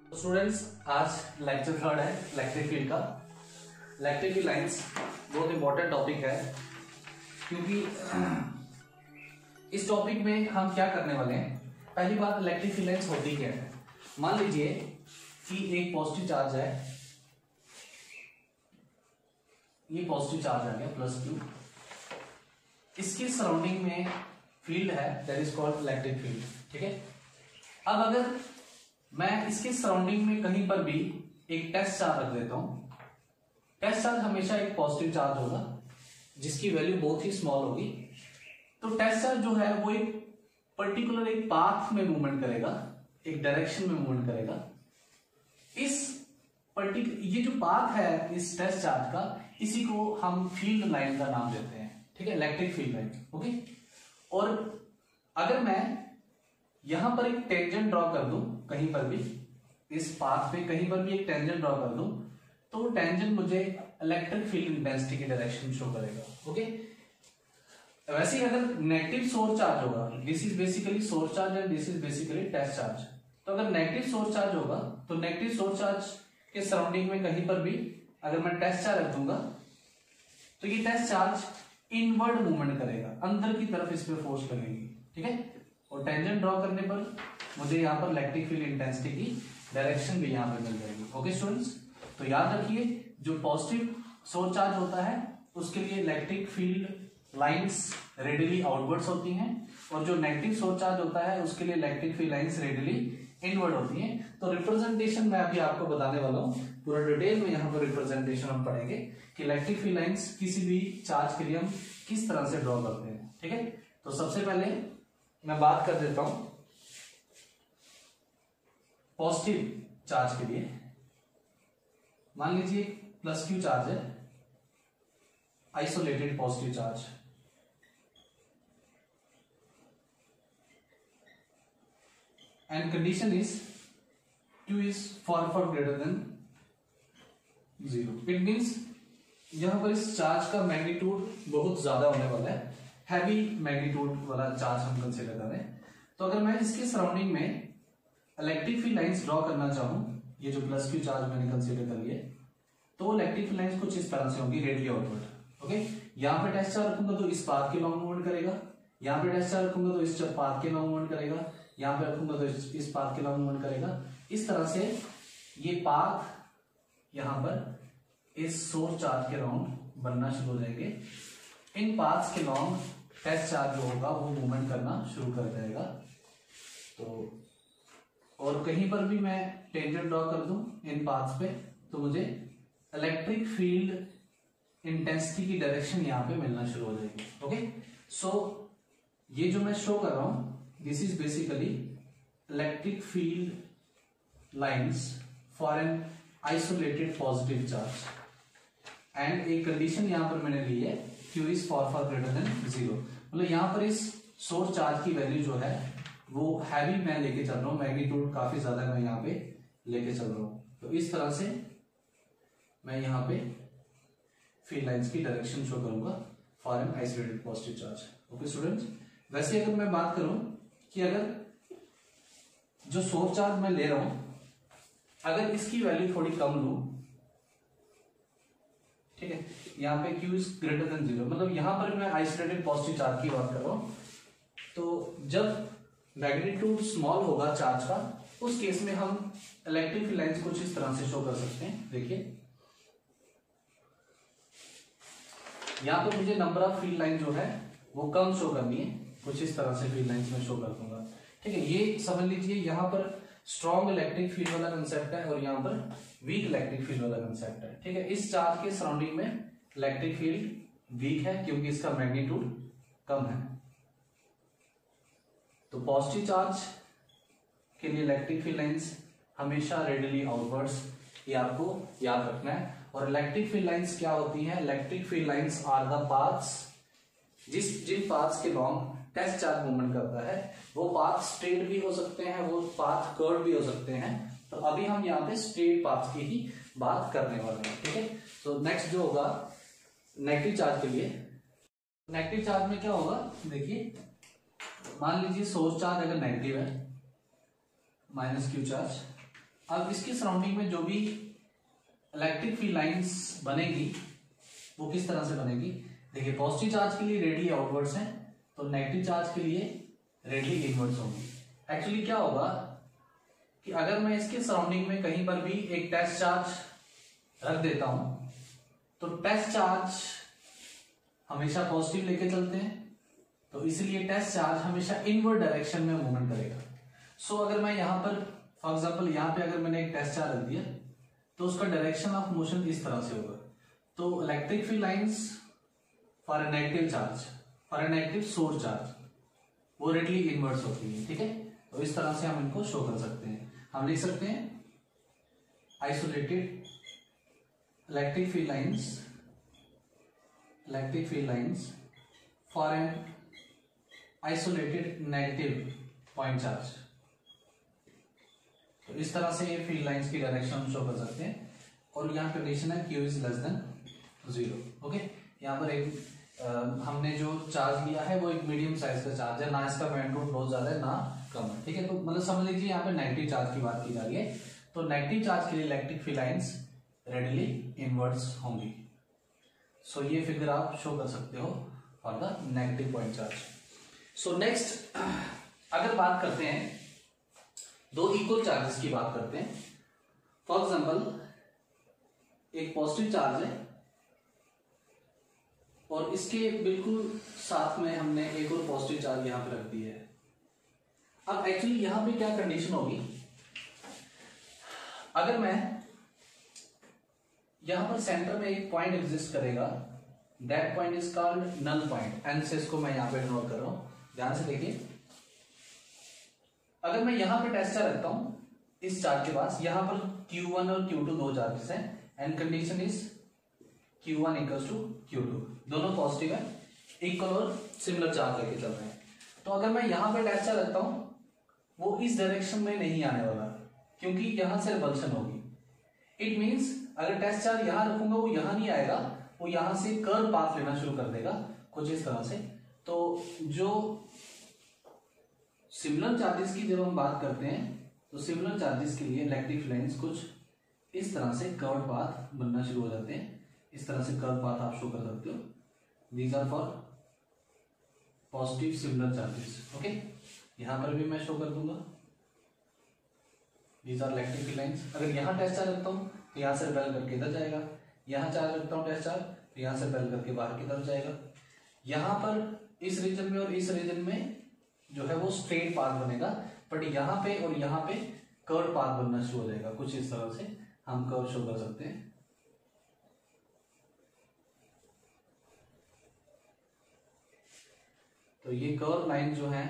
Students, आज lecture third है electric field का। इलेक्ट्रिक फील्ड लाइंस बहुत इंपॉर्टेंट टॉपिक है, क्योंकि इस टॉपिक में हम क्या करने वाले हैं। पहली बात, इलेक्ट्रिक फील्ड लाइंस होती क्या है। मान लीजिए कि एक पॉजिटिव चार्ज है, ये पॉजिटिव चार्ज आ गया +Q, इसकी सराउंडिंग में फील्ड है, that is called electric field. ठीक है। अब अगर मैं इसके सराउंडिंग में कहीं पर भी एक टेस्ट चार्ज रख देता हूं। टेस्ट चार्ज हमेशा एक पॉजिटिव चार्ज होगा जिसकी वैल्यू बहुत ही स्मॉल होगी। तो टेस्ट चार्ज जो है वो एक पर्टिकुलर एक पाथ में मूवमेंट करेगा, एक डायरेक्शन में मूवमेंट करेगा। ये जो पाथ है इस टेस्ट चार्ज का, इसी को हम फील्ड लाइन का नाम देते हैं। ठीक है, इलेक्ट्रिक फील्ड लाइन। ओके। और अगर मैं यहां पर एक टेंजेंट ड्रॉ कर दूं, कहीं पर भी इस पाथ पे कहीं पर भी एक टेंजेंट ड्रॉ कर दूं, तो टेंजेंट मुझे इलेक्ट्रिक फील्ड इंटेंसिटी की डायरेक्शन शो करेगा। ओके। वैसे ही अगर नेगेटिव सोर्स चार्ज होगा, this is basically source charge and this is basically test charge. तो अगर नेगेटिव सोर्स चार्ज होगा तो नेगेटिव सोर्स चार्ज के सराउंडिंग में कहीं पर भी अगर मैं टेस्ट चार्ज रख दूंगा, तो ये टेस्ट चार्ज इनवर्ड मूवमेंट करेगा, अंदर की तरफ इस पे फोर्स लगेगी। ठीक है। और टेंजेंट ड्रॉ करने पर मुझे यहाँ पर इलेक्ट्रिक फील्ड इंटेंसिटी की डायरेक्शन भी यहाँ पे मिल जाएगी। ओके स्टूडेंट्स, तो याद रखिए, जो पॉजिटिव सोर्स चार्ज होता है उसके लिए electric field lines radially outwards होती हैं, और जो नेगेटिव सोर्स चार्ज होता है उसके लिए electric field lines radially inward होती हैं। तो रिप्रेजेंटेशन मैं अभी आपको बताने वाला हूँ, पूरा डिटेल में यहाँ पर रिप्रेजेंटेशन हम पढ़ेंगे कि इलेक्ट्रिक फील्ड लाइंस किसी भी चार्ज के लिए हम किस तरह से ड्रॉ करते हैं। ठीक है। तो सबसे पहले मैं बात कर देता हूं पॉजिटिव चार्ज के लिए। मान लीजिए +Q चार्ज है, isolated positive charge. And condition is Q is far greater than 0। It means यहां पर इस चार्ज का मैग्नीट्यूड बहुत ज्यादा होने वाला है, हैवी मैग्नीट्यूड वाला चार्ज हम कंसीडर कर रहे हैं। तो अगर मैं इसके सराउंडिंग में इलेक्ट्रिक फील्ड लाइंस ड्रॉ करना चाहूं, ये जो +Q चार्ज मैंने कंसीडर कर लिए, तो इलेक्ट्रिक फील्ड लाइंस कुछ इस तरह से होंगी, रेडियली आउटवर्ड। ओके। यहां पे टेस्ट चार्ज रखूंगा तो इस पाथ के लॉन्ग मूवमेंट करेगा, यहां पे टेस्ट चार्ज रखूंगा तो इस पाथ के लॉन्ग मूवमेंट करेगा, यहां पे रखूंगा तो इस पाथ के लॉन्ग मूवमेंट करेगा। इस तरह से ये पाथ यहां पर इस सोर्स चार्ज के राउंड बनना शुरू हो जाएंगे। इन पाथ्स के लॉन्ग टेस्ट चार्ज जो होगा वो मूवमेंट करना शुरू कर जाएगा। तो और कहीं पर भी मैं टेंजेंट ड्रॉ कर दूं इन पाथ्स पे, तो मुझे इलेक्ट्रिक फील्ड इंटेंसिटी की डायरेक्शन यहां पे मिलना शुरू हो जाएगी। ओके। सो ये जो मैं शो कर रहा हूं, this is basically electric field lines for an isolated positive charge. And एक कंडीशन यहां पर मैंने ली है, Q is far greater than 0। मतलब यहां पर इस सोर्स चार्ज की वैल्यू जो है वो हैवी मैं लेके चल रहा हूं, मैग्नीट्यूड काफी ज्यादा मैं यहाँ पे लेके चल रहा हूं। तो इस तरह से मैं यहाँ पे फील्ड लाइंस की डायरेक्शन शो करूंगा for an isolated positive charge. Okay students, वैसे अगर मैं बात करूं कि अगर जो सोर्स चार्ज मैं ले रहा हूं, अगर इसकी वैल्यू थोड़ी कम लूं, ठीक है, यहाँ पे Q इज ग्रेटर देन 0, मतलब यहां पर मैं आइसोलेटेड पॉजिटिव चार्ज की बात कर रहा हूं। तो जब मैग्नीट्यूड स्मॉल होगा चार्ज का, उस केस में हम इलेक्ट्रिक फील्ड लाइंस कुछ इस तरह से शो कर सकते हैं। देखिए, यहां पर मुझे नंबर ऑफ फील्ड लाइन जो है वो कम शो करनी है, कुछ इस तरह से फील्ड लाइंस में शो कर दूंगा। ठीक है। ये समझ लीजिए यहां पर स्ट्रॉन्ग इलेक्ट्रिक फील्ड वाला कंसेप्ट है और यहाँ पर वीक इलेक्ट्रिक फील्ड वाला कंसेप्ट है। ठीक है। इस चार्ज के सराउंडिंग में इलेक्ट्रिक फील्ड वीक है क्योंकि इसका मैग्नीट्यूड कम है। तो पॉजिटिव चार्ज के लिए इलेक्ट्रिक फील्ड लाइंस हमेशा रेडियली आउटवर्ड्स, ये आपको याद रखना है। और इलेक्ट्रिक फील्ड लाइंस क्या होती हैं? Electric field lines are the paths, जिन पाथ्स के लॉन्ग टेस्ट चार्ज मूवमेंट करता है, वो पाथ स्ट्रेट भी हो सकते हैं, वो पाथ कर्व भी हो सकते हैं। तो अभी हम यहाँ पे स्ट्रेट पाथ की ही बात करने वाले हैं। ठीक है। तो नेक्स्ट जो होगा नेगेटिव चार्ज के लिए, नेगेटिव चार्ज में क्या होगा, देखिए मान लीजिए सोर्स चार्ज अगर नेगेटिव है, -Q चार्ज, अब इसकी सराउंडिंग में जो भी इलेक्ट्रिक फील्ड लाइंस बनेगी वो किस तरह से बनेगी, देखिए पॉजिटिव चार्ज के लिए रेडियली आउटवर्ड्स हैं, तो नेगेटिव चार्ज के लिए रेडियली इनवर्ड्स होंगी। एक्चुअली क्या होगा कि अगर मैं इसके सराउंडिंग में कहीं पर भी एक टेस्ट चार्ज रख देता हूं तो टेस्ट चार्ज हमेशा पॉजिटिव लेके चलते हैं, तो इसलिए टेस्ट चार्ज हमेशा इनवर्ड डायरेक्शन में मूवमेंट करेगा। सो अगर मैं यहां पर फॉर एग्जांपल यहां पे अगर मैंने एक टेस्ट चार्ज रख दिया तो उसका डायरेक्शन ऑफ मोशन इस तरह से होगा। तो electric field lines for a negative charge, for a negative source charge, वो रेडियली इनवर्स होती है, ठीक है। तो इस तरह से हम इनको शो कर सकते हैं। हम लिख सकते हैं isolated electric field lines for an isolated negative point charge. तो इस तरह से ये फील्ड लाइंस की डायरेक्शन हम शो कर सकते हैं। और यहाँ कंडीशन है Q is less than 0। Okay, यहाँ पर एक हमने जो चार्ज लिया है वो एक मीडियम साइज का चार्ज है, ना इसका मैग्नीट्यूड बहुत ज्यादा है ना कम है, ठीक है। तो मतलब समझ लीजिए यहाँ पे नेगेटिव चार्ज की बात की जा रही है, तो नेगेटिव चार्ज के लिए electric field lines radially inverts होंगी। सो ये फिगर आप शो कर सकते हो for the negative point charge. So next अगर बात करते हैं दो इक्वल चार्जेस की बात करते हैं। फॉर एग्जांपल एक पॉजिटिव चार्ज है और इसके बिल्कुल साथ में हमने एक और पॉजिटिव चार्ज यहां पे रख दिया है। अब एक्चुअली यहां पे क्या कंडीशन होगी, अगर मैं यहां पर सेंटर में एक पॉइंट एग्जिस्ट करेगा, that point is called null point. N से इसको मैं यहां पे डिनोट कर रहा हूं, ध्यान से देखिए। अगर मैं यहां पे टेस्ट चार्ज रखता हूं इस चार्ज के पास, यहां पर Q1 और Q2 दो चार्जेस हैं and condition is Q1 equals to Q2, दोनों पॉजिटिव है, इक्वल और सिमिलर चार्ज लेके चल रहे हैं। तो अगर मैं यहां पे टेस्ट चार्ज रखता हूं वो इस डायरेक्शन में नहीं आने वाला क्योंकि यहां से रिपल्शन होगी। इट मींस अगर टेस्ट चार्ज यहां रखूंगा वो यहां नहीं आएगा, वो यहां से कर्व पाथ लेना शुरू कर देगा कुछ इस तरह से। तो जो सिमिलर चार्जेस की जब हम बात करते हैं तो सिमिलर चार्जेस के लिए इलेक्ट्रिक फील्ड लाइंस कुछ इस तरह से कर्व पाथ बनना शुरू हो जाते हैं। इस तरह से कर्व पाथ आप शो कर सकते हो। These are for positive similar charges. Okay, यहां पर भी मैं शो कर दूंगा these are electric field lines. अगर यहां टेस्ट चार्ज रखता हूं तो यहां से रिपेल करके इधर जाएगा, यहां चार्ज रखता हूं टेस्ट चार्ज तो यहां से रिपेल करके बाहर की तरफ जाएगा। यहां पर इस रीजन में और इस रीजन में जो है वो स्ट्रेट पाथ बनेगा, बट यहां पे और यहां पे कर्व पाथ बनना शुरू हो जाएगा। कुछ इस तरह से हम कर्व शो कर सकते हैं। तो ये कर्व लाइन जो है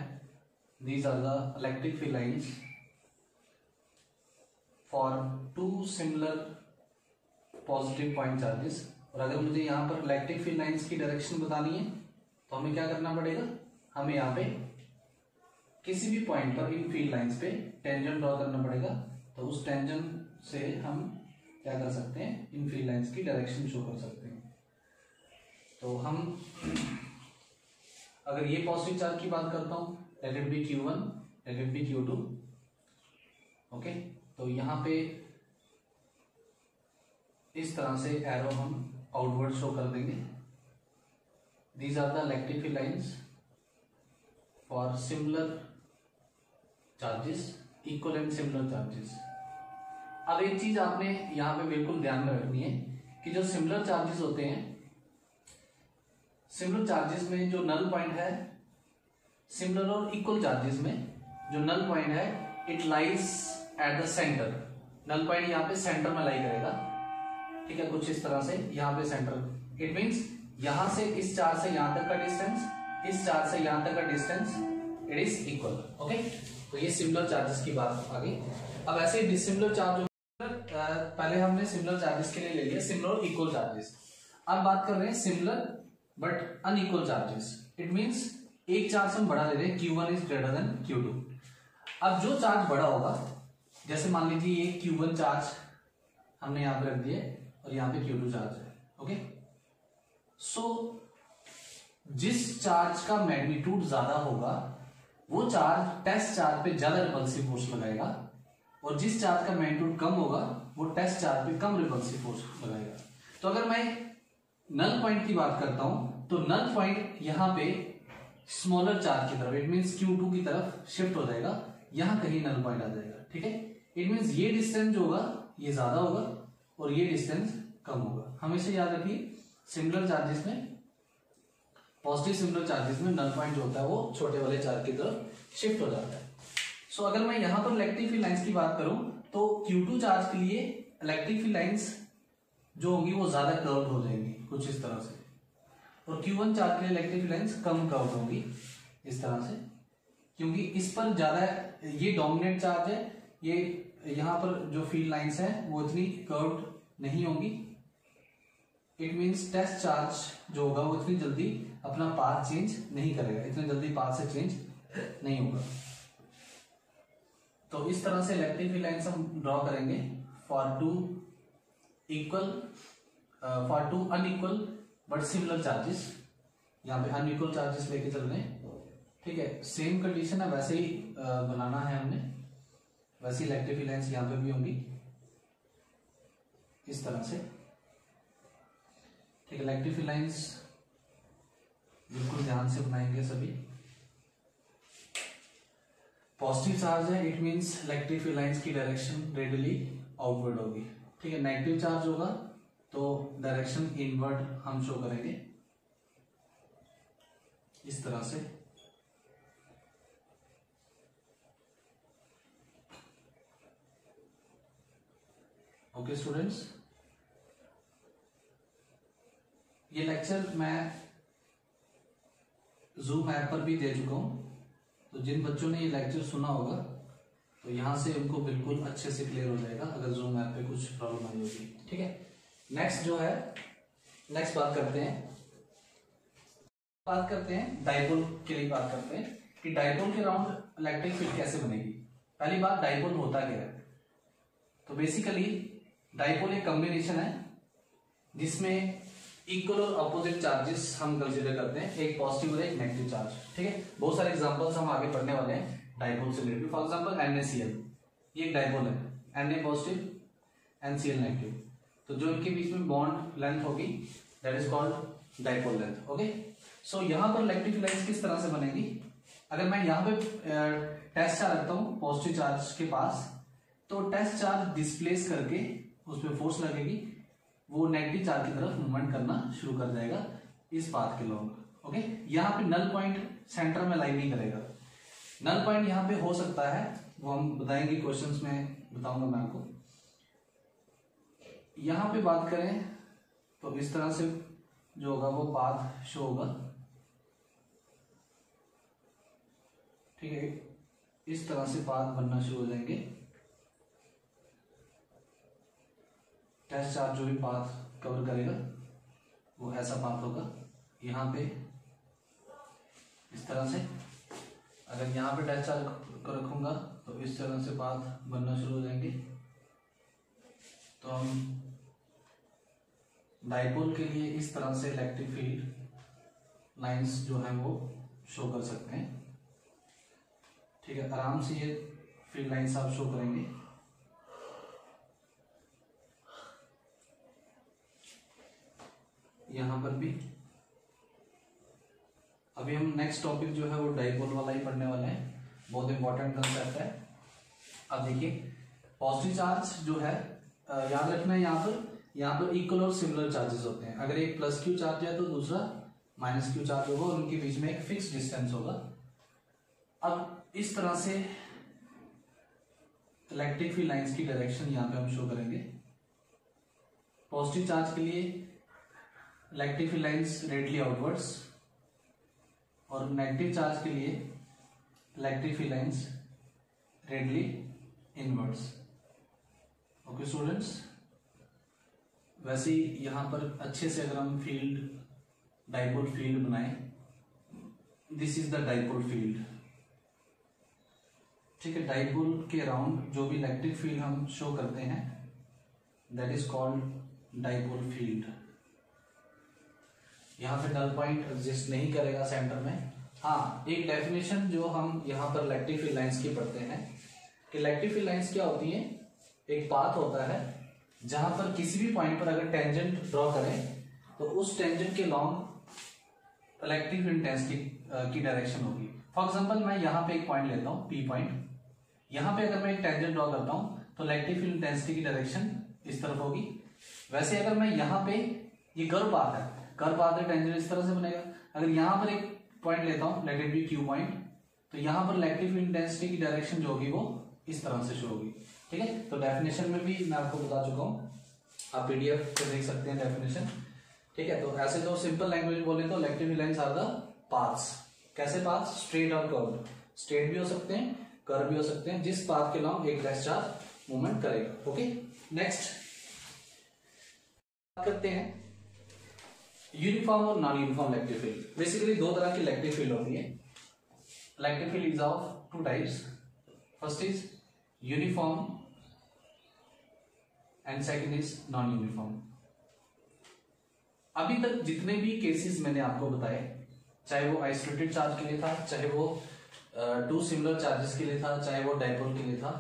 these are the electric field lines for two similar positive point charges. और अगर मुझे यहां पर इलेक्ट्रिक फील्ड लाइंस की डायरेक्शन बतानी है तो हमें क्या करना पड़ेगा, हमें यहाँ पे किसी भी पॉइंट पर इन फील्ड लाइंस पे टेंजेंट ड्रॉ करना पड़ेगा। तो उस टेंजेंट से हम क्या कर सकते हैं, इन फील्ड लाइंस की डायरेक्शन शो कर सकते हैं। तो हम अगर ये पॉजिटिव चार्ज की बात करता हूं, let it be Q1, let it be Q2। Okay, तो यहां पे इस तरह से एरो हम आउटवर्ड शो कर देंगे। These are the electric field lines for similar charges, equal and similar charges. अब एक चीज आपने यहां पे बिल्कुल ध्यान में रखनी है कि जो सिमिलर चार्जेस होते हैं, सिमिलर चार्जेस में जो नल पॉइंट है, सिमिलर और इक्वल चार्जेस में जो नल पॉइंट है it lies at the centre. Null point यहाँ पे सेंटर में लाई करेगा, ठीक है, कुछ इस तरह से यहाँ पे सेंटर। इट मींस यहां से इस चार्ज से यहां तक का डिस्टेंस, इस चार्ज से यहां तक का distance it is equal. Okay, तो ये सिमिलर चार्जेस की बात आ गई। अब ऐसे डिसिमिलर चार्ज, पहले हमने सिमिलर चार्जेस के लिए ले लिया सिमिलर और इक्वल चार्जेस। अब बात कर रहे हैं similar but unequal charges. It means एक चार्ज हम बड़ा ले रहे हैं, Q1 is greater than Q2। अब जो चार्ज बड़ा होगा, जैसे मान लीजिए ये Q1 चार्ज हमने यहां पे रख दिया और यहां पे Q2 चार्ज है। ओके, सो जिस चार्ज का मैग्नीट्यूड ज्यादा होगा वो चार्ज टेस्ट चार्ज पे ज्यादा रिपल्सिव फोर्स लगाएगा, और जिस चार्ज का मैग्नीट्यूड कम होगा वो टेस्ट चार्ज पे कम रिपल्सिव फोर्स लगाएगा। तो अगर मैं नल पॉइंट की बात करता हूं तो नल पॉइंट यहाँ पे स्मॉलर चार्ज की तरफ, इट मीन्स Q2 की तरफ शिफ्ट हो जाएगा, यहां कहीं नल पॉइंट आ जाएगा। ठीक है, इट मीन्स ये डिस्टेंस जो होगा ये ज्यादा होगा और ये डिस्टेंस कम होगा। हमेशा याद रखिए सिमिलर चार्जेस में, पॉजिटिव सिमिलर चार्जेस में नल पॉइंट जो होता है वो छोटे वाले चार्ज की तरफ शिफ्ट हो जाता है। सो अगर मैं यहां पर इलेक्ट्रिक फील्ड लाइंस की बात करूं तो Q2 चार्ज के लिए इलेक्ट्रिक फील्ड लाइंस जो होंगी वो ज्यादा कर्व्ड हो जाएंगी कुछ इस तरह से, और Q1 चार्ज के लिए इलेक्ट्रिक फील्ड लाइंस कम कर्व्ड होंगी इस तरह से, क्योंकि इस पर ज्यादा ये डोमिनेंट चार्ज है, ये यहां पर जो फील्ड लाइंस है वो इतनी कर्व्ड नहीं होंगी। इट मींस टेस्ट चार्ज जो होगा वो इतनी जल्दी अपना पाथ चेंज नहीं करेगा, इतनी जल्दी पाथ से चेंज नहीं होगा। तो इस तरह से इलेक्ट्रिक फील्ड लाइंस हम ड्रॉ करेंगे for two unequal but similar charges. यहाँ पे अनइक्वल चार्जेस लेके चल रहे हैं, ठीक है, सेम कंडीशन है वैसे ही बनाना है हमने, वैसे इलेक्ट्रिक फील्ड लाइंस यहाँ पे भी होंगी इस तरह से। ठीक है, इलेक्ट्रिक फील्ड लाइंस बिल्कुल ध्यान से बनाएंगे सभी। पॉजिटिव चार्ज है, it means electric field lines की डायरेक्शन रेडियली आउटवर्ड होगी। ठीक है, नेगेटिव चार्ज होगा तो डायरेक्शन इनवर्ड हम शो करेंगे इस तरह से। ओके स्टूडेंट्स, ये लेक्चर मैं जूम ऐप पर भी दे चुका हूं, तो जिन बच्चों ने ये लेक्चर सुना होगा तो यहां से उनको बिल्कुल अच्छे से क्लियर हो जाएगा अगर जूम ऐप पे कुछ प्रॉब्लम आई होगी। ठीक है, नेक्स्ट जो है, नेक्स्ट बात करते हैं डाइपोल के लिए बात करते हैं कि डाइपोल के राउंड इलेक्ट्रिक फील्ड कैसे बनेगी। पहली बात, डाइपोल होता क्या है? तो बेसिकली डाइपोल एक कॉम्बिनेशन है जिसमें इक्वल और अपोजिट चार्जेस हम कंसीडर करते हैं, एक पॉजिटिव और एक नेगेटिव चार्ज। ठीक है, बहुत सारे एग्जांपल्स हम आगे पढ़ने वाले हैं डाइपोल से रिलेटेड। फॉर एग्जांपल NaCl, ये एक डाइपोल है, Na पॉजिटिव NCl नेगेटिव, तो जो इनके बीच में बॉन्ड लेंथ होगी that is called dipole length. Okay, so यहाँ पर इलेक्ट्रिक लाइंस किस तरह से बनेगी? अगर मैं यहाँ पे टेस्ट चार्ज रखता हूँ पॉजिटिव चार्ज के पास, तो टेस्ट चार्ज डिस्प्लेस करके उस पर फोर्स लगेगी, वो नेगेटिव चार्ज की तरफ मूवमेंट करना शुरू कर जाएगा इस पाथ के लॉन्ग। ओके, यहाँ पे नल पॉइंट सेंटर में लाइन नहीं करेगा। नल पॉइंट यहाँ पे हो सकता है, वो हम बताएंगे क्वेश्चंस में, बताऊंगा मैं आपको। यहाँ पे बात करें तो इस तरह से जो होगा वो पाथ शो होगा। ठीक है, इस तरह से पाथ बनना शुरू हो जाएंगे। टेस्ट चार्ज जो भी पाथ कवर करेगा वो ऐसा पाथ होगा। यहाँ पे इस तरह से, अगर यहाँ पे टेस्ट चार्ज को रखूंगा तो इस तरह से पाथ बनना शुरू हो जाएंगे। तो हम डाइपोल के लिए इस तरह से इलेक्ट्रिक फील्ड लाइंस जो है वो शो कर सकते हैं। ठीक है, आराम से ये फील्ड लाइंस आप शो करेंगे। यहां पर भी अभी हम नेक्स्ट टॉपिक जो है वो डाइपोल वाला ही पढ़ने वाले हैं, बहुत इंपॉर्टेंट कंसेप्ट है। अब देखिए, पॉजिटिव चार्ज जो है याद रखना है, यहाँ पर इक्वल और सिमिलर चार्जेस होते हैं। अगर एक प्लस क्यू चार्ज है तो दूसरा माइनस क्यू चार्ज होगा, और उनके बीच में एक फिक्स डिस्टेंस होगा। अब इस तरह से इलेक्ट्रिक फील्ड लाइंस की डायरेक्शन यहाँ पे हम शो करेंगे। पॉजिटिव चार्ज के लिए electric field lines radially outwards, और नेगेटिव चार्ज के लिए electric field lines radially inwards. Okay students, वैसे ही यहां पर अच्छे से अगर हम फील्ड डाइपोल फील्ड बनाएं, this is the dipole field. ठीक है, डाइपोल के अराउंड जो भी इलेक्ट्रिक फील्ड हम शो करते हैं that is called dipole field. यहाँ पे नल पॉइंट एग्जिस्ट नहीं करेगा सेंटर में। हाँ, एक डेफिनेशन जो हम यहाँ पर इलेक्ट्रिक फील्ड लाइंस की पढ़ते हैं कि इलेक्ट्रिक फील्ड लाइंस क्या होती हैं, एक पाथ होता है जहां पर किसी भी पॉइंट पर अगर टेंजेंट ड्रॉ करें तो उस टेंजेंट के लॉन्ग इलेक्ट्रिक फील्ड इंटेंसिटी की डायरेक्शन होगी। फॉर एग्जांपल मैं यहाँ पे एक पॉइंट लेता हूँ पी पॉइंट, यहाँ पे अगर मैं एक टेंजेंट ड्रॉ करता हूँ तो इलेक्ट्रिक फील्ड इंटेंसिटी की डायरेक्शन इस तरफ होगी। वैसे अगर मैं यहाँ पे, ये कर्व पाथ है, कर्व पाथ में टेंजेंट इस तरह से बनेगा। अगर यहाँ पर एक पॉइंट लेता हूँ let it be Q point, तो यहाँ पर इलेक्ट्रिक फील्ड इंटेंसिटी की डायरेक्शन जो होगी वो इस तरह से शो होगी। ठीक है, तो डेफिनेशन में भी मैं आपको बता चुका हूँ, आप पीडीएफ पे देख सकते हैं डेफिनेशन। ठीक है, तो ऐसे तो सिंपल लैंग्वेज बोले तो electric field lines are the paths. कैसे पाथ्स? स्ट्रेट और कर्व। स्ट्रेट भी हो सकते हैं, कर्व भी हो सकते हैं, जिस पाथ के लॉन्ग एक डैश चार्ज मूवमेंट करेगा। ओके, नेक्स्ट बात करते हैं यूनिफॉर्म और non uniform electric field. Basically दो तरह की इलेक्ट्रिक फील्ड होती है। Electric field is of two types, first is uniform and second is non uniform. अभी तक जितने भी केसेस मैंने आपको बताए, चाहे वो आइसोलेटेड चार्ज के लिए था, चाहे वो टू सिमिलर चार्जेस के लिए था, चाहे वो डाइपोल के लिए था,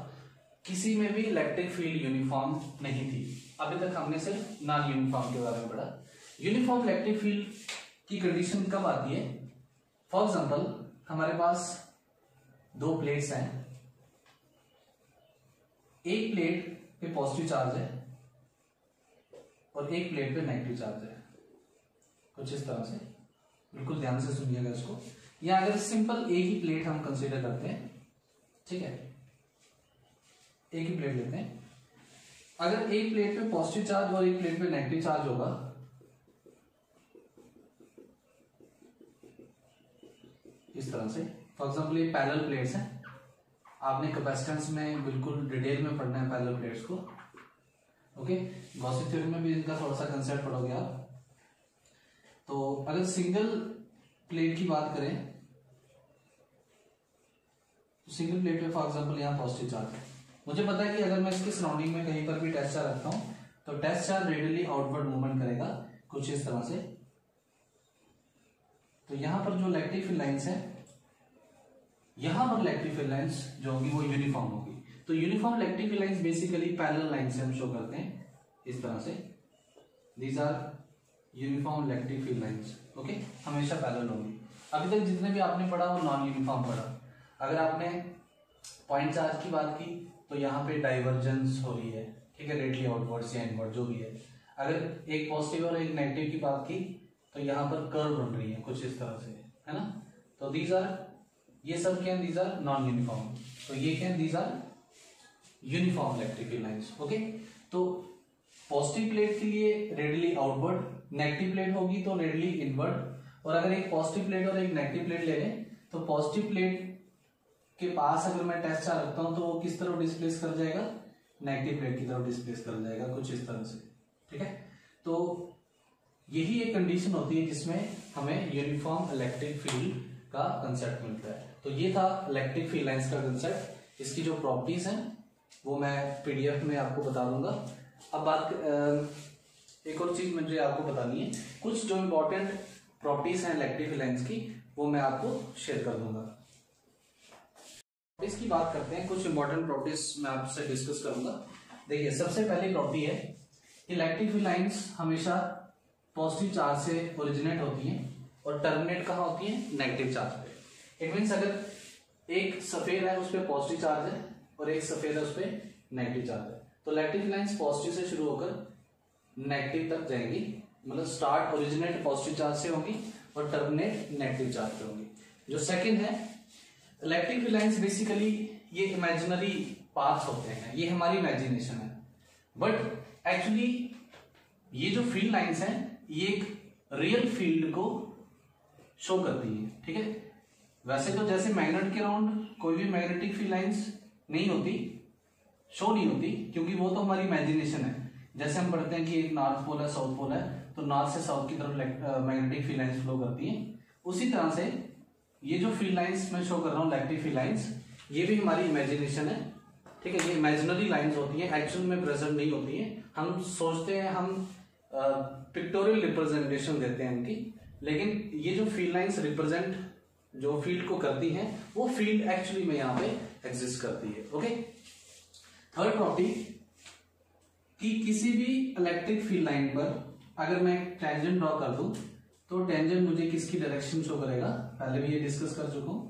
किसी में भी इलेक्ट्रिक फील्ड यूनिफॉर्म नहीं थी। अभी तक हमने सिर्फ नॉन यूनिफॉर्म के बारे में पढ़ा। यूनिफॉर्म इलेक्ट्रिक फील्ड की कंडीशन कब आती है? फॉर एग्जांपल हमारे पास दो प्लेट्स हैं, एक प्लेट पे पॉजिटिव चार्ज है और एक प्लेट पे नेगेटिव चार्ज है, कुछ इस तरह से। बिल्कुल ध्यान से सुनिएगा इसको। या अगर सिंपल एक ही प्लेट हम कंसीडर करते हैं, ठीक है, एक ही प्लेट लेते हैं। अगर एक प्लेट पे पॉजिटिव चार्ज और एक प्लेट पे नेगेटिव चार्ज होगा, इस तरह से। फॉर एग्जांपल ये पैरेलल प्लेट्स हैं, आपने कैपेसिटेंस में बिल्कुल डिटेल में पढ़ना है पैरेलल प्लेट्स को। ओके, गॉसिप थ्योरी में भी इनका थोड़ा सा कंसेप्ट पढ़ोगे आप। तो अगर सिंगल प्लेट की बात करें तो सिंगल प्लेट पे फॉर एग्जांपल यहाँ पॉजिटिव चार्ज है। मुझे पता है कि अगर मैं इसके सराउंडिंग में कहीं पर भी टेस्ट चार्ज रखता हूं तो test charge radially outward movement करेगा कुछ इस तरह से। तो यहां पर जो इलेक्ट्रिक फील्ड लाइंस है, यहां पर इलेक्ट्रिक फील्ड लाइंस जो होगी वो यूनिफॉर्म होगी। तो uniform electric field lines basically parallel line से हम शो करते हैं इस तरह से। These are uniform electric field lines. Okay, हमेशा पैरेलल होंगी। अभी तक जितने भी आपने पढ़ा वो नॉन यूनिफॉर्म पढ़ा। अगर आपने पॉइंट चार्ज की बात की तो यहाँ पे डाइवर्जेंस हो रही है, ठीक है, रेडियली आउटवर्ड्स या इनवर्ड जो भी है। अगर एक पॉजिटिव और एक नेगेटिव की बात की तो यहाँ पर कर्व बन रही है कुछ इस तरह से, है ना। तो दीज आर, ये सब क्या है, दीज आर नॉन यूनिफॉर्म। तो ये क्या है, these are uniform electric field lines. Okay, तो पॉजिटिव प्लेट के लिए रेडियली आउटवर्ड, नेगेटिव प्लेट होगी तो रेडियली इनवर्ड। और अगर एक पॉजिटिव प्लेट और एक नेगेटिव प्लेट ले लें तो पॉजिटिव प्लेट के पास अगर मैं टेस्ट चार्ज रखता हूं तो वो किस तरफ डिस्प्लेस कर जाएगा, नेगेटिव प्लेट की तरफ डिस्प्लेस कर जाएगा कुछ इस तरह से। ठीक है, तो यही एक कंडीशन होती है जिसमें हमें यूनिफॉर्म इलेक्ट्रिक फील्ड का कंसेप्ट मिलता है। तो ये था इलेक्ट्रिक फील्ड लाइंस का कंसेप्ट। इसकी जो प्रॉपर्टीज हैं वो मैं पीडीएफ में आपको बता दूंगा। अब बात एक और चीज मुझे आपको बतानी है, कुछ जो इंपॉर्टेंट प्रॉपर्टीज हैं इलेक्ट्रिक फील्ड लाइंस की वो मैं आपको शेयर कर दूंगा। इसकी बात करते हैं, कुछ इंपॉर्टेंट प्रॉपर्टीज मैं आपसे डिस्कस करूंगा। देखिए, सबसे पहली प्रॉपर्टी है इलेक्ट्रिक फील्ड लाइंस हमेशा पॉजिटिव चार्ज से ओरिजिनेट होती हैं और टर्मिनेट कहाँ होती हैं, नेगेटिव चार्ज पे। इट मीन्स अगर एक सफेद है उस पर पॉजिटिव चार्ज है और एक सफेद है उस पर नेगेटिव चार्ज है, तो इलेक्ट्रिक फील्ड लाइंस पॉजिटिव से शुरू होकर नेगेटिव तक जाएंगी। मतलब स्टार्ट ओरिजिनेट पॉजिटिव चार्ज से होगी और टर्मिनेट नेगेटिव चार्ज पे होगी। जो सेकंड है, इलेक्ट्रिक फील्ड लाइंस बेसिकली ये इमेजिनरी पाथ्स होते हैं, ये हमारी इमेजिनेशन है, बट एक्चुअली ये जो फील्ड लाइंस हैं ये एक रियल फील्ड को शो करती है। ठीक है, वैसे तो जैसे मैग्नेट के अराउंड कोई भी मैग्नेटिक फील्ड लाइंस नहीं होती, शो नहीं होती, क्योंकि वो तो हमारी इमेजिनेशन है। जैसे हम पढ़ते हैं कि एक नॉर्थ पोल है, साउथ पोल है, तो नॉर्थ से साउथ की तरफ मैग्नेटिक फील्ड लाइंस फ्लो करती हैं। उसी तरह से ये जो फील्ड लाइंस मैं शो कर रहा हूँ इलेक्ट्रिक फील्ड लाइंस, ये भी हमारी इमेजिनेशन है। ठीक है, ये इमेजिनरी लाइंस होती है, एक्चुअल में प्रेजेंट नहीं होती है। हम सोचते हैं, हम पिक्टोरियल रिप्रेजेंटेशन देते हैं इनकी, लेकिन ये जो फील्ड लाइंस रिप्रेजेंट जो फील्ड को करती हैं वो फील्ड एक्चुअली में यहाँ पे एग्जिस्ट करती है। ओके, थर्ड प्रॉपर्टी कि किसी भी इलेक्ट्रिक फील्ड लाइन पर अगर मैं एक टेंजेंट ड्रॉ कर दूं तो टेंजेंट मुझे किसकी डायरेक्शन शो करेगा, पहले भी ये डिस्कस कर चुका हूं,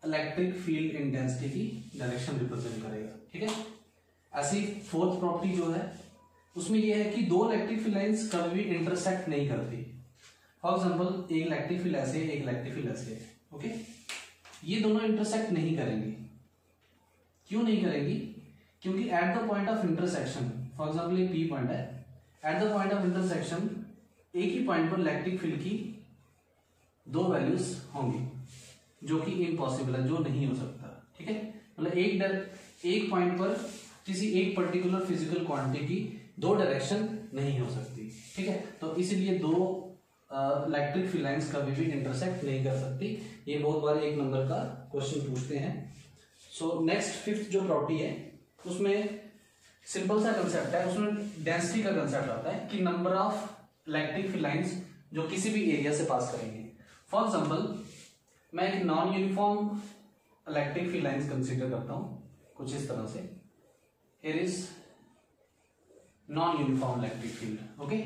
इलेक्ट्रिक फील्ड इंटेंसिटी की डायरेक्शन रिप्रेजेंट करेगा। ठीक है, ऐसी फोर्थ प्रॉपर्टी जो है उसमें यह है कि दो इलेक्ट्रिक फील्ड लाइंस कभी भी इंटरसेक्ट नहीं करती। फॉर एग्जांपल एक इलेक्ट्रिक फील्ड ऐसे, एक इलेक्ट्रिक फील्ड ऐसे। ओके, ये दोनों इंटरसेक्ट नहीं करेंगी। क्यों नहीं करेंगी? क्योंकि at the point of intersection, for example ये पी पॉइंट है, at the point of intersection एक ही पॉइंट पर इलेक्ट्रिक फील्ड की दो वैल्यूज होंगी जो कि इम्पॉसिबल है, जो नहीं हो सकता। ठीक है, मतलब एक पॉइंट पर किसी एक पर्टिकुलर फिजिकल क्वांटिटी की दो डायरेक्शन नहीं हो सकती। ठीक है, तो इसीलिए दो इलेक्ट्रिक फील्ड लाइंस कभी भी इंटरसेक्ट नहीं कर सकती। ये बहुत बार एक नंबर का क्वेश्चन पूछते हैं। सो नेक्स्ट फिफ्थ जो प्रॉपर्टी है उसमें सिंपल सा कंसेप्ट है, उसमें डेंसिटी का कंसेप्ट आता है कि number of electric field lines जो किसी भी एरिया से पास करेंगे। फॉर एग्जांपल मैं एक non uniform electric field lines consider करता हूं कुछ इस तरह से। Here is non uniform electric field. Okay,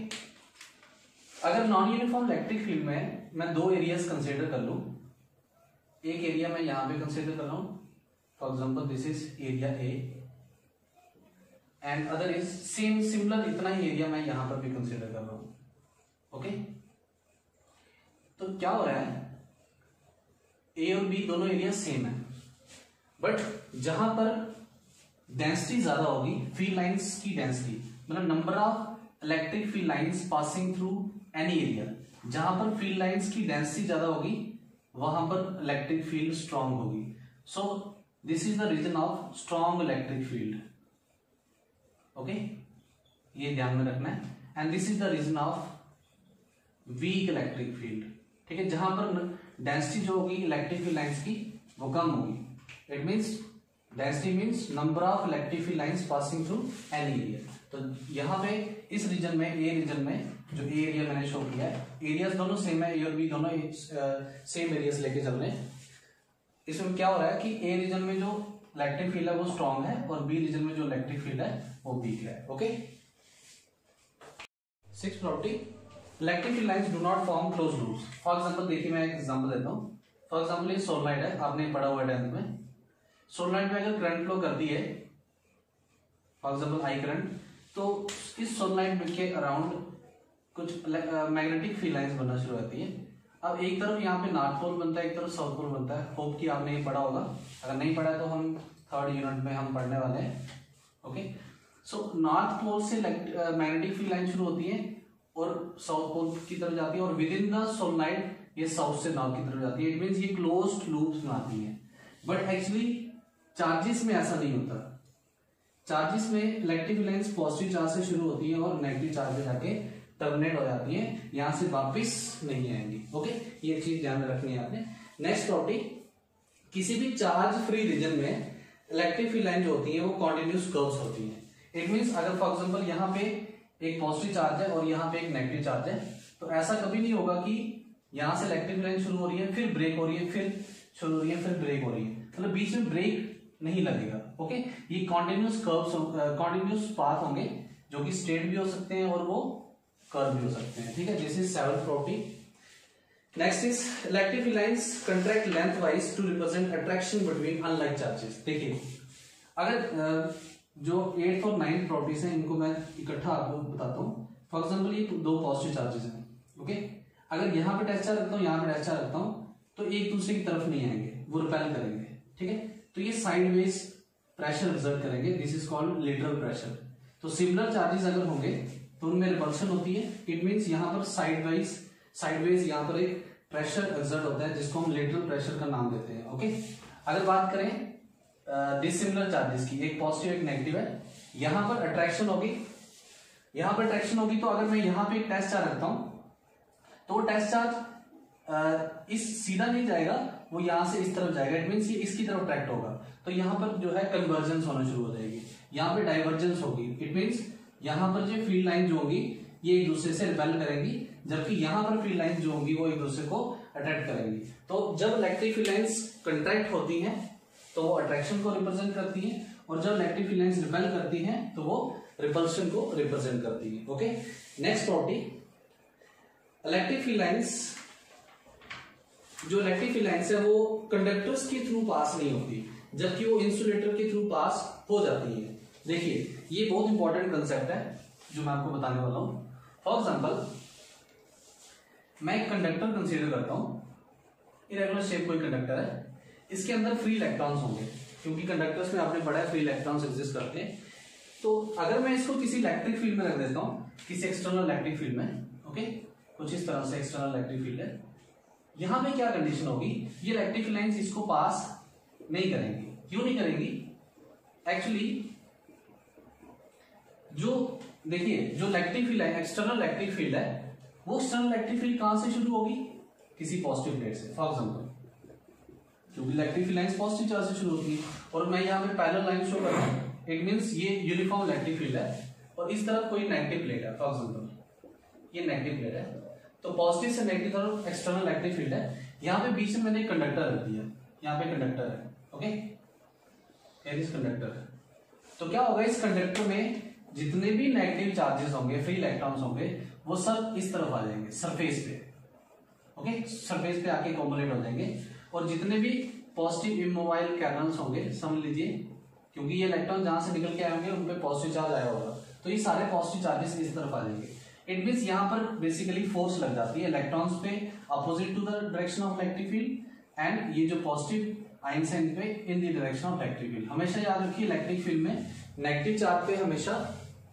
अगर नॉन यूनिफॉर्म इलेक्ट्रिक फील्ड में मैं दो एरियाज कंसीडर कर लूं, एक एरिया मैं यहां पे कंसीडर कर रहा हूं, for example this is area A and other is same similar, इतना ही एरिया मैं यहां पर भी कंसीडर कर रहा हूं। ओके, तो क्या हो रहा है, ए और बी दोनों एरिया सेम है, बट जहां पर डेंसिटी ज्यादा होगी फील्ड लाइंस की डेंसिटी, मतलब number of electric field lines passing through any area, जहां पर फील्ड लाइंस की डेंसिटी ज्यादा होगी वहां पर इलेक्ट्रिक फील्ड स्ट्रांग होगी। So this is the reason of strong electric field. Okay, ये ध्यान में रखना है। And this is the reason of weak electric field. ठीक है, जहां पर डेंसिटी जो होगी इलेक्ट्रिक फील्ड लाइंस की वो कम होगी। It means density means number of electric field lines passing through any area. तो यहाँ पे इस रीजन में, ए रीजन में जो ए एरिया मैंने शो किया है, एरियाज दोनों सेम है, ए और बी दोनों सेम एरियाज लेके चल रहे हैं। इसमें क्या हो रहा है कि ए रीजन में जो इलेक्ट्रिक फील्ड है वो स्ट्रांग है और बी रीजन में जो इलेक्ट्रिक फील्ड है वो वीक है। Okay, sixth property, electric field lines do not form close loops. For example देखिए, मैं एक एग्जांपल देता हूँ। फॉर एग्जांपल ये सोलनॉइड है, आपने पढ़ा हुआ है 10th में। सोलनॉइड में अगर करंट फ्लो करती है, फॉर एग्जांपल आई करंट, तो इस सोलनॉइड के अराउंड कुछ मैग्नेटिक फील्ड लाइंस बनना शुरू होती है। अब एक तरफ यहाँ पे नॉर्थ पोल बनता है, एक तरफ साउथ पोल बनता है। होप कि आपने ये पढ़ा होगा, अगर नहीं पढ़ा है तो हम थर्ड यूनिट में हम पढ़ने वाले हैं। ओके, सो नॉर्थ पोल से मैग्नेटिक फील्ड लाइन शुरू होती है और साउथ पोल की तरफ जाती है, और विद इन द सोलनॉइड ये साउथ से नॉर्थ की तरफ जाती है। इट मींस ये क्लोज्ड लूप्स बनाती है। बट एक्चुअली चार्जेस में ऐसा नहीं होता। चार्जेस में electric field lines positive charge से शुरू होती है और नेगेटिव चार्ज पे जाके टर्मिनेट हो जाती है, यहां से वापस नहीं आएंगी। ओके, ये चीज ध्यान में रखनी है आपने। नेक्स्ट प्रॉपर्टी, किसी भी चार्ज फ्री रीजन में इलेक्ट्रिक फील्ड लाइन जो होती है वो कॉन्टिन्यूस कर्व्स होती है। इट मींस अगर फॉर एग्जांपल यहाँ पे एक पॉजिटिव चार्ज है और यहाँ पे एक नेगेटिव चार्ज है, तो ऐसा कभी नहीं होगा कि यहां से इलेक्ट्रिक लाइन शुरू हो रही है, फिर ब्रेक हो रही है, फिर शुरू हो रही है, फिर ब्रेक हो रही है, मतलब बीच में ब्रेक नहीं लगेगा। ओके, ये कॉन्टिन्यूस कर्व्स, कॉन्टिन्यूस पाथ होंगे जो कि स्ट्रेट भी हो सकते हैं और वो कर्व भी हो सकते हैं। ठीक है, this is seventh property. Next is electric field lines contract lengthwise to represent attraction between unlike charges. देखिए, अगर जो 8th और 9th प्रॉपर्टीज हैं इनको मैं इकट्ठा आपको बताता हूँ। फॉर एग्जांपल ये दो पॉजिटिव चार्जेस हैं। ओके, अगर यहाँ पे टेस्ट चार्ज रखता हूँ, यहाँ पे टेस्ट चार्ज रखता हूँ, तो एक दूसरे की तरफ नहीं आएंगे, वो रिपेल करेंगे। ठीक है, तो ये साइडवेज प्रेशर एक्सर्ट करेंगे, this is called lateral pressure. तो सिमिलर चार्जेस अगर होंगे तो उनमें रिपल्शन होती है। इट मींस यहाँ पर साइडवेज यहाँ पर एक प्रेशर एक्सर्ट होता है जिसको हम लेटरल प्रेशर का नाम देते हैं। ओके, अगर बात करें डिसिमिलर चार्जेस की, एक पॉजिटिव एक नेगेटिव है, यहां पर अट्रैक्शन होगी, यहां पर अट्रैक्शन होगी, तो अगर मैं यहां पे एक टेस्ट चार्ज रखता हूं तो टेस्ट चार्ज इस सीधा नहीं जाएगा, वो यहां से इस तरफ जाएगा। इट मींस ये इसकी तरफ अट्रैक्ट होगा, तो यहां पर जो है कन्वर्जेंस होना शुरू हो जाएगी, यहां पे डाइवर्जेंस होगी। इट मींस यहां पर जो फील्ड लाइन जो होगी ये एक दूसरे से रिपेल करेंगी, जबकि यहां पर फील्ड लाइन जो होंगी वो एक दूसरे को अट्रैक्ट करेंगी। तो जब इलेक्ट्रिक फील्ड लाइंस कंट्रैक्ट होती हैं तो वो अट्रैक्शन को रिप्रेजेंट करती हैं, और जब इलेक्ट्रिक फील्ड लाइंस रिपेल करती हैं तो वो रिपल्शन को रिप्रेजेंट करती हैं। Okay, next property, electric field lines, जो इलेक्ट्रिक फील्ड लाइंस है वो कंडक्टर्स के थ्रू पास नहीं होती, जबकि वो इंसुलेटर के थ्रू पास हो जाती है। देखिए ये बहुत इंपॉर्टेंट कंसेप्ट है जो मैं आपको बताने वाला हूं। फॉर एग्जांपल मैं एक कंडक्टर कंसीडर करता हूं, इरेगुलर शेप कोई कंडक्टर है, इसके अंदर फ्री इलेक्ट्रॉन्स होंगे, क्योंकि कंडक्टर्स में आपने पढ़ा है फ्री इलेक्ट्रॉन्स एग्जिस्ट करते हैं। तो अगर मैं इसको किसी इलेक्ट्रिक फील्ड में रख देता हूं, किसी एक्सटर्नल इलेक्ट्रिक फील्ड में, ओके, कुछ इस तरह से एक्सटर्नल इलेक्ट्रिक फील्ड है, यहां पे क्या कंडीशन होगी, ये इलेक्ट्रिक लाइंस इसको पास नहीं करेंगी। क्यों नहीं करेंगी? एक्चुअली जो देखिए जो इलेक्ट्रिक फील्ड है, एक्सटर्नल इलेक्ट्रिक फील्ड है, वो एक्सटर्नल इलेक्ट्रिक फील्ड कहां से शुरू होगी, किसी पॉजिटिव प्लेट से। फॉर एग्जांपल क्योंकि electric field lines positive charge से शुरू होती है, और मैं यहाँ पे पैरेलल लाइन शो कर रहा हूँ, इट मींस ये यूनिफॉर्म इलेक्ट्रिक फील्ड है, और इस तरफ कोई नेगेटिव प्लेट है। फॉर एग्जांपल ये नेगेटिव प्लेट है, तो पॉजिटिव से नेगेटिव तरफ एक्सटर्नल इलेक्ट्रिक फील्ड है। यहाँ पे बीच में मैंने एक कंडक्टर रख दिया, यहाँ पे कंडक्टर है, ओके, इस कंडक्टर है। तो क्या होगा, इस कंडक्टर में जितने भी नेगेटिव चार्जेस होंगे, फ्री इलेक्ट्रॉन्स होंगे, वो सब इस तरफ आ जाएंगे सरफेस पे, ओके, सरफेस पे आके कॉम्पोनेट हो जाएंगे, और जितने भी पॉजिटिव इमोबाइल कैर्नल्स होंगे, समझ लीजिए, क्योंकि ये इलेक्ट्रॉन जहां से निकल के आएंगे उन पे पॉजिटिव चार्ज आया होगा, तो ये सारे पॉजिटिव चार्जेस इस तरफ आ जाएंगे। इट मींस यहाँ पर बेसिकली फोर्स लग जाती है इलेक्ट्रॉन्स पे opposite to the direction of electric field, and ये जो पॉजिटिव आयंस हैं इन पे in the direction of electric field. हमेशा याद रखिए इलेक्ट्रिक फील्ड में नेगेटिव चार्ज पे हमेशा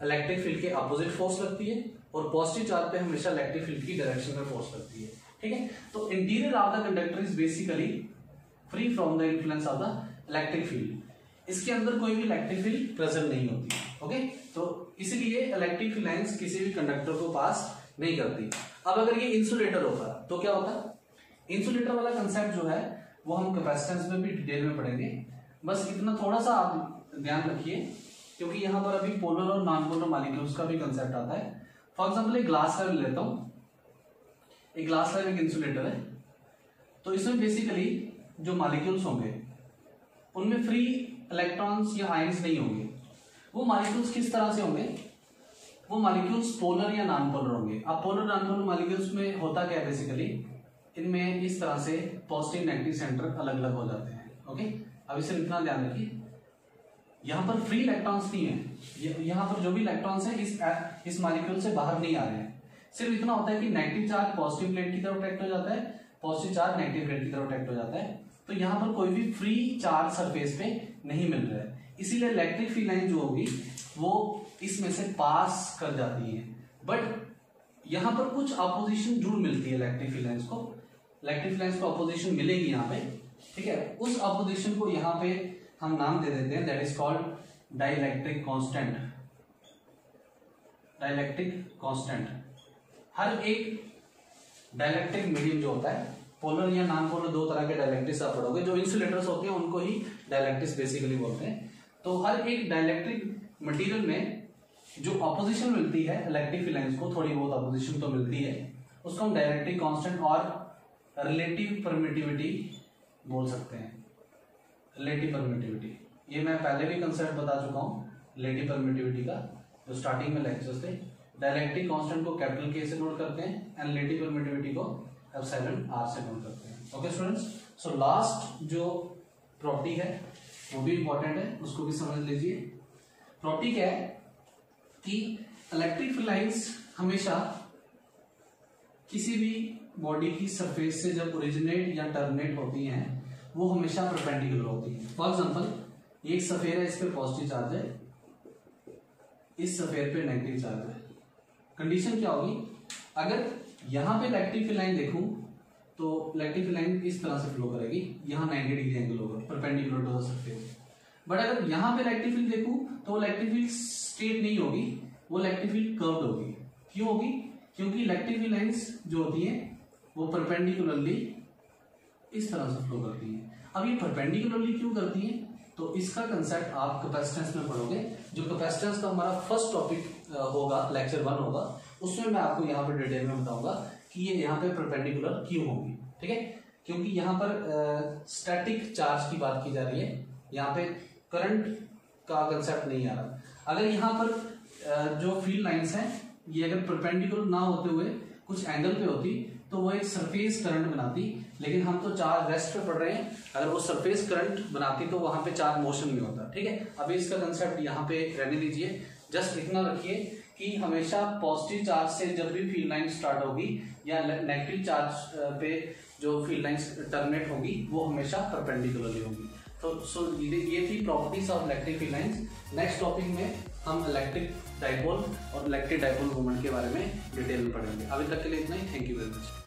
इलेक्ट्रिक फील्ड के अपोजिट फोर्स लगती है, और पॉजिटिव चार्ज पे हमेशा इलेक्ट्रिक फील्ड की डायरेक्शन में फोर्स लगती है। ठीक है, तो interior of the conductor is basically free from the influence of the electric field. इसके अंदर कोई भी इलेक्ट्रिक फील्ड प्रेजेंट नहीं होती। ओके, तो इसलिए इलेक्ट्रिक फील्ड लाइंस किसी भी कंडक्टर को पास नहीं करती। अब अगर ये इंसुलेटर होता तो क्या होता, इंसुलेटर वाला कंसेप्ट जो है वो हम कैपेसिटेंस में भी डिटेल में पढ़ेंगे, बस इतना थोड़ा सा आप ध्यान रखिए, क्योंकि यहाँ पर अभी पोलर और नॉन पोलर मॉलिक्यूल्स का भी कंसेप्ट आता है। फॉर एग्जांपल एक ग्लास लाइव लेता हूं, एक ग्लास लाइव एक इंसुलेटर है, तो इसमें बेसिकली जो मॉलिक्यूल्स होंगे उनमें फ्री इलेक्ट्रॉन्स या आयंस नहीं होंगे। वो मॉलिक्यूल्स किस तरह से होंगे, वो मॉलिक्यूल्स पोलर या नॉन पोलर होंगे। अब पोलर नॉन पोलर मॉलिक्यूल्स में होता क्या है, बेसिकली इनमें इस तरह से पॉजिटिव नेगेटिव सेंटर अलग अलग हो जाते हैं। ओके, अब इसे इतना ध्यान रखिए, यहाँ पर फ्री इलेक्ट्रॉन्स नहीं है, यहाँ पर जो भी इलेक्ट्रॉन्स है इस मॉलिक्यूल से बाहर नहीं आ रहे हैं। सिर्फ इतना होता है कि नेगेटिव चार्ज पॉजिटिव प्लेट की तरफ अट्रैक्ट हो जाता है, पॉजिटिव चार्ज नेगेटिव प्लेट की तरफ अट्रैक्ट हो जाता है, तो यहाँ पर कोई भी फ्री चार्ज सरफेस पे नहीं मिल रहा है। इसीलिए इलेक्ट्रिक फील्ड लाइन जो होगी वो इसमें से पास कर जाती है, बट यहाँ पर कुछ अपोजिशन जरूर मिलती है इलेक्ट्रिक फील्ड लाइंस को। इलेक्ट्रिक फील्ड लाइंस को अपोजिशन मिलेगी यहाँ पे, ठीक है, उस अपोजिशन को यहाँ पे हम नाम दे देते हैं, that is called dielectric constant. Dielectric constant, हर एक डाइलेक्ट्रिक मीडियम जो होता है, पोलर या नॉन पोलर दो तरह के डाइलेक्ट्रिक्स आप पढ़ोगे, जो इंसुलेटर्स होते हैं उनको ही डाइलेक्ट्रिक्स बेसिकली बोलते हैं। तो हर एक डाइलेक्ट्रिक मटेरियल में जो अपोजिशन मिलती है इलेक्ट्रिक फील्ड लाइंस को, थोड़ी बहुत अपोजिशन तो मिलती है, उसको हम डाइलेक्ट्रिक कांस्टेंट और रिलेटिव परमिटिविटी बोल सकते हैं। रिलेटिव परमिटिविटी, ये मैं पहले भी कंसेप्ट बता चुका हूँ रिलेटिव परमिटिविटी का, जो स्टार्टिंग में लेक्चर्स थे। डाइलेक्ट्रिक कांस्टेंट को कैपिटल के से नोट करते हैं, एंड रिलेटिव परमिटिविटी को एप्सिलॉन आर से नोट करते हैं। ओके स्टूडेंट्स, सो लास्ट जो प्रॉपर्टी है वो भी इंपॉर्टेंट है, उसको भी समझ लीजिए। प्रॉपर्टी क्या है कि इलेक्ट्रिक फील्ड लाइंस हमेशा किसी भी बॉडी की सरफेस से जब ओरिजिनेट या टर्मिनेट होती हैं वो हमेशा परपेंडिकुलर होती है। फॉर एग्जांपल एक सफेयर है, इस पे पॉजिटिव चार्ज है, इस सफेयर पे नेगेटिव चार्ज है। कंडीशन क्या होगी, अगर यहाँ पे इलेक्ट्रिक फील्ड लाइन देखूं तो इलेक्ट्रिक फील्ड लाइन इस तरह से फ्लो करेगी, यहाँ 90 डिग्री एंगल होगा perpendicular to the surface. But अगर यहाँ पे इलेक्ट्रिक फील्ड देखूं तो इलेक्ट्रिक फील्ड स्ट्रेट नहीं होगी, वो इलेक्ट्रिक फील्ड कर्व्ड होगी। क्यों होगी, क्योंकि इलेक्ट्रिक फील्ड लाइंस जो होती हैं वो परपेंडिकुलरली इस तरह से फ्लो करती हैं। अब ये परपेंडिकुलरली क्यों करती हैं, तो इसका कंसेप्ट आप कैपेसिटेंस में पढ़ोगे, जो कैपेसिटेंस का हमारा फर्स्ट टॉपिक होगा, लेक्चर 1 होगा, उसमें मैं आपको यहाँ पे डिटेल में बताऊंगा कि ये यहाँ पे परपेंडिकुलर क्यों होगी। ठीक है, क्योंकि यहाँ पर स्टैटिक चार्ज की बात की जा रही है, यहाँ पे करंट का कंसेप्ट नहीं आ रहा। अगर यहाँ पर जो फील्ड लाइंस हैं ये अगर परपेंडिकुलर ना होते हुए कुछ एंगल पे होती तो वो एक सरफेस करंट बनाती, लेकिन हम तो चार्ज रेस्ट पे पड़ रहे हैं, अगर वो सरफेस करंट बनाती तो वहां पे चार्ज मोशन में होता। ठीक है, अभी इसका कंसेप्ट यहाँ पे रहने दीजिए, जस्ट इतना रखिए कि हमेशा पॉजिटिव चार्ज से जब भी फील्ड लाइन स्टार्ट होगी या नेगेटिव चार्ज पे जो फील्ड लाइन टर्मिनेट होगी वो हमेशा परपेंडिकुलरली होगी। तो ये थी properties of electric field lines. Next topic में हम इलेक्ट्रिक डाइपोल और इलेक्ट्रिक डाइपोल मोमेंट के बारे में डिटेल में पढ़ेंगे। अभी तक के लिए इतना ही, थैंक यू वेरी मच।